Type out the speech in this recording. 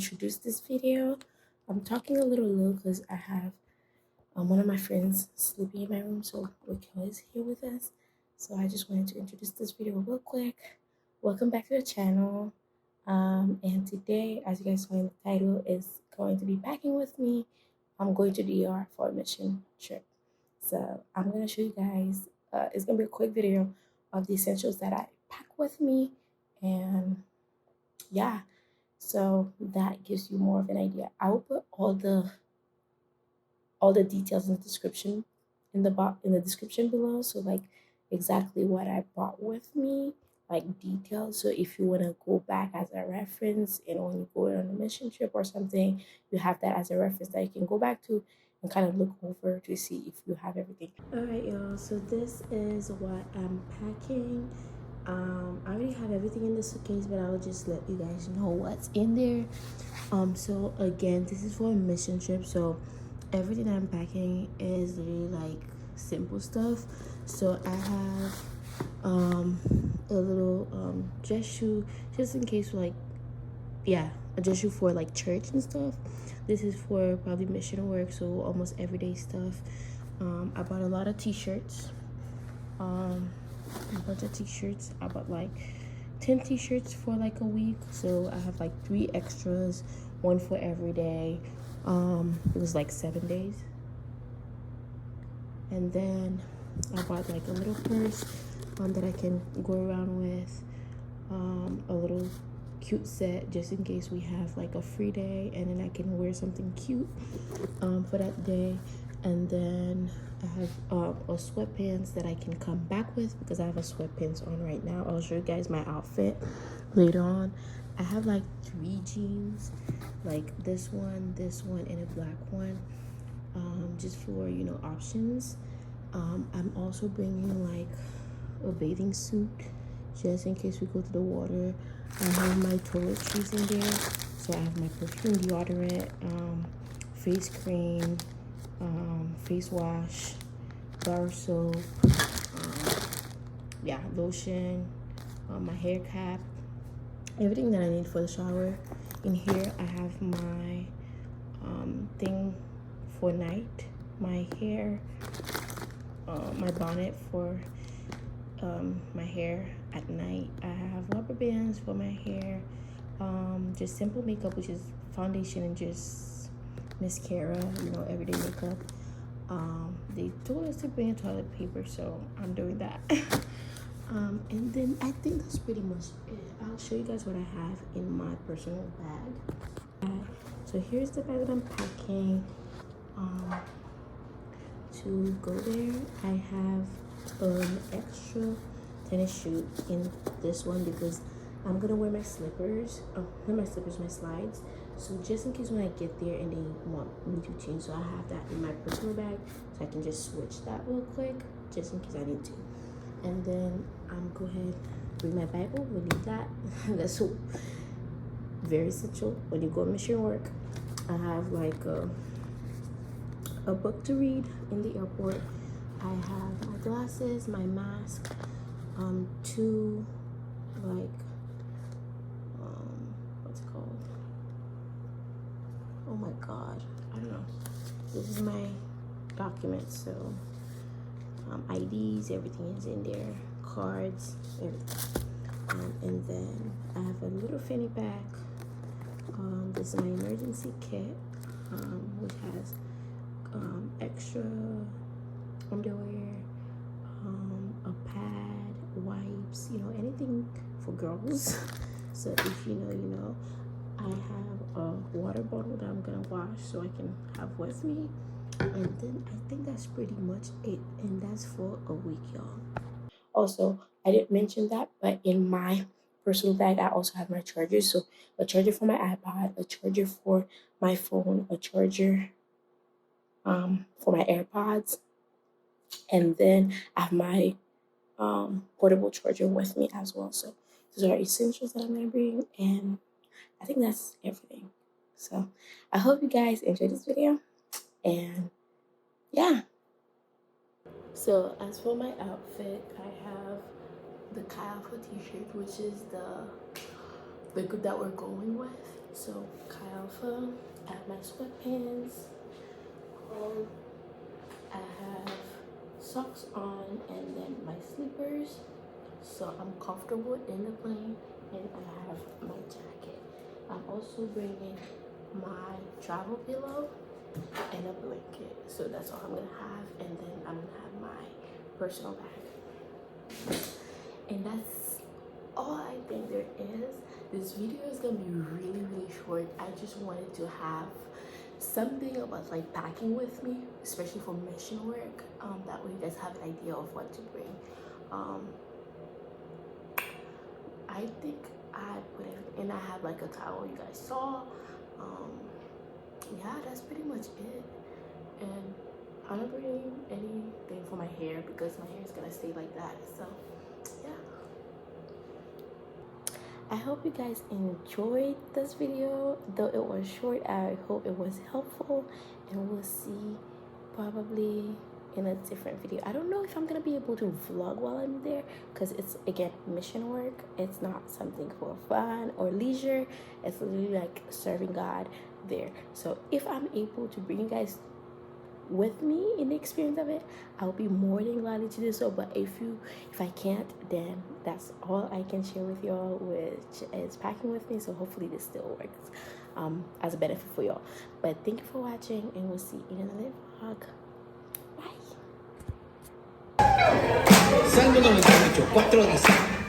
introduce this video. I'm talking a little low because I have one of my friends sleeping in my room, so Raquel is here with us. So I just wanted to introduce this video real quick. Welcome back to the channel. And today, as you guys saw in the title, is going to be packing with me. I'm going to DR for a mission trip. So I'm going to show you guys, it's going to be a quick video of the essentials that I pack with me. And yeah, so that gives you more of an idea. I will put all the details in the description in the description below, so like exactly what I brought with me, like details. So if you want to go back as a reference, and when you go on a mission trip or something, you have that as a reference that you can go back to and kind of look over to see if you have everything. All right, y'all, so this is what I'm packing. I already have everything in the suitcase, but I'll just let you guys know what's in there. So again, this is for a mission trip, so everything I'm packing is really like simple stuff. So I have a little dress shoe, just in case, like, yeah, a dress shoe for like church and stuff. This is for probably mission work, so almost everyday stuff. I bought a lot of t-shirts, a bunch of t-shirts. I bought like 10 t-shirts for like a week, so I have like 3 extras, one for every day. It was like 7 days. And then I bought like a little purse that I can go around with, a little cute set just in case we have like a free day, and then I can wear something cute for that day. And then I have a sweatpants that I can come back with, because I have a sweatpants on right now. I'll show you guys my outfit later on. I have like 3 jeans, like this one, and a black one, just for, you know, options. I'm also bringing like a bathing suit just in case we go to the water. I have my toiletries in there, so I have my perfume, deodorant, face cream, face wash, bar soap, yeah, lotion, my hair cap, everything that I need for the shower. In here I have my thing for night, my hair, my bonnet for my hair at night. I have rubber bands for my hair, just simple makeup, which is foundation and just mascara, you know, everyday makeup. They told us to bring toilet paper, so I'm doing that. And then I think that's pretty much it. I'll show you guys what I have in my personal bag. So here's the bag that I'm packing. To go there, I have an extra tennis shoe in this one, because I'm gonna wear my slippers, not my slippers, my slides. So just in case when I get there and they want me to change, so I have that in my personal bag, so I can just switch that real quick, just in case I need to. And then I'm go ahead, bring my Bible. We need that. That's very essential when you go mission work. I have like a book to read in the airport. I have my glasses, my mask, 2 like what's it called? Oh my god, I don't know. This is my documents, so IDs, everything is in there, cards, everything. And then I have a little fanny pack. This is my emergency kit, which has extra underwear, a pad, wipes, you know, anything for girls. So if you know, you know. I have a water bottle that I'm gonna wash, so I can have with me. And then I think that's pretty much it, and that's for a week, y'all. Also, I didn't mention that, but in my personal bag I also have my chargers. So a charger for my iPod, a charger for my phone, a charger for my AirPods, and then I have my portable charger with me as well. So those are essentials that I'm gonna bring, and I think that's everything. So I hope you guys enjoyed this video, and yeah. So as for my outfit, I have the Kyle t-shirt, which is the group that we're going with. So Alpha, I have my sweatpants. I have socks on and then my slippers. So I'm comfortable in the plane, and I have my jacket. I'm also bringing my travel pillow and a blanket. So that's all I'm gonna have, and then I'm gonna have my personal bag. And that's all I think there is. This video is gonna be really short. I just wanted to have something about like packing with me, especially for mission work. That way you guys have an idea of what to bring. I think I put everything, and I have like a towel you guys saw. Yeah, that's pretty much it. And I'm not bringing anything for my hair because my hair is gonna stay like that. So yeah, I hope you guys enjoyed this video, though it was short. I hope it was helpful, and we'll see probably in a different video. I don't know if I'm gonna be able to vlog while I'm there, because it's, again, mission work. It's not something for fun or leisure. It's literally like serving God there. So if I'm able to bring you guys with me in the experience of it, I'll be more than glad to do so. But if I can't, then that's all I can share with y'all, which is packing with me. So hopefully this still works as a benefit for y'all. But thank you for watching, and we'll see you in another vlog. Bye. Sandal 98, 4 días.